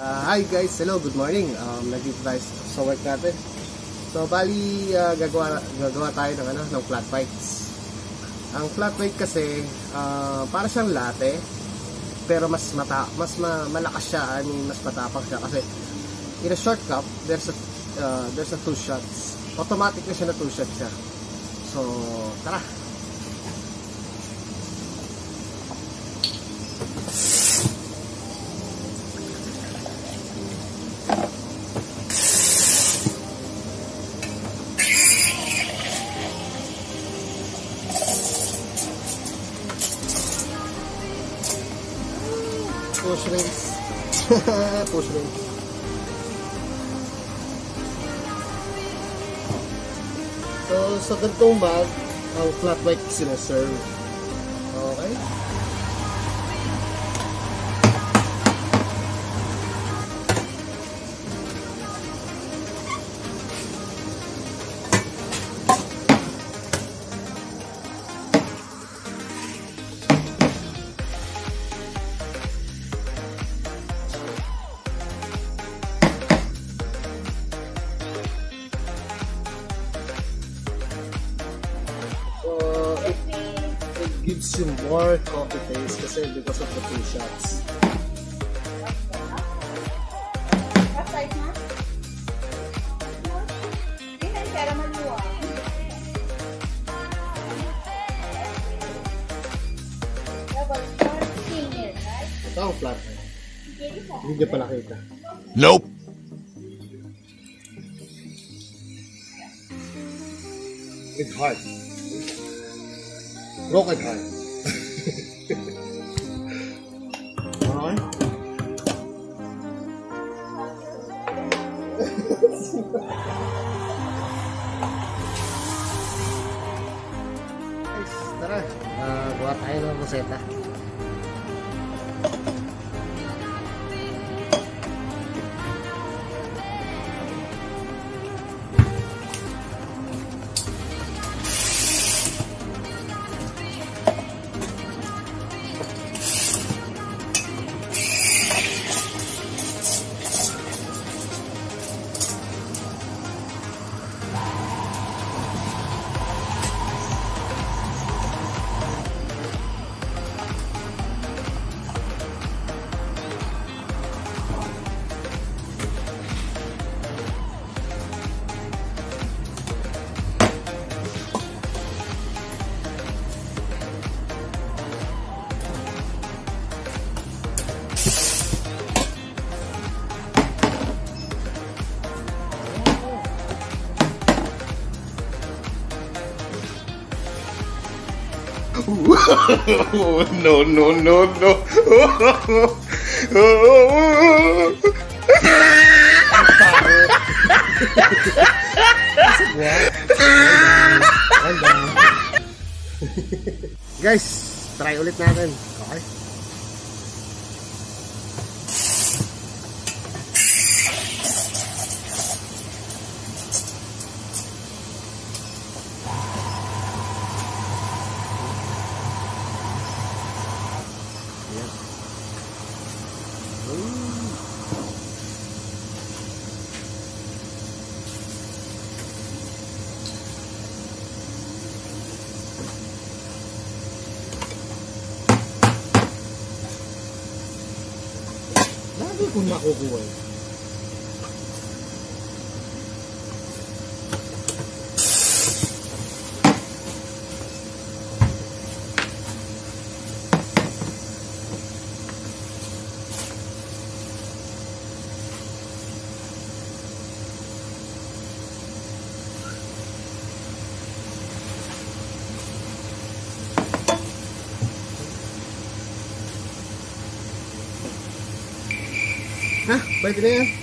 Hi guys, hello, good morning. Nandito tayo sa work natin. So bali gagawa tayo ng flat whites. Ang flat white kasi para siyang latte, pero malakas siya, mas matapang siya kasi in a short cup there's a 2 shots. Automatic na siya na 2 shots siya. So tara. Push rings. Push rings. So, sa ganitong bag, ang flat white sinaserve. Okay? Gives you more coffee taste kasi because of the 2 shots. What size na? Hindi pero maluwag. Double shot senior, right? Ito ang flat. Hindi niya pala kita. Nope. It's hard. Rocket hard. Okay? Guys, tara. Gawa tayo ng rosetta. No, no, no, no. Guys, try ulit natin. Okay? Lagi kong makukuha eh. Ha? Pwede na yan?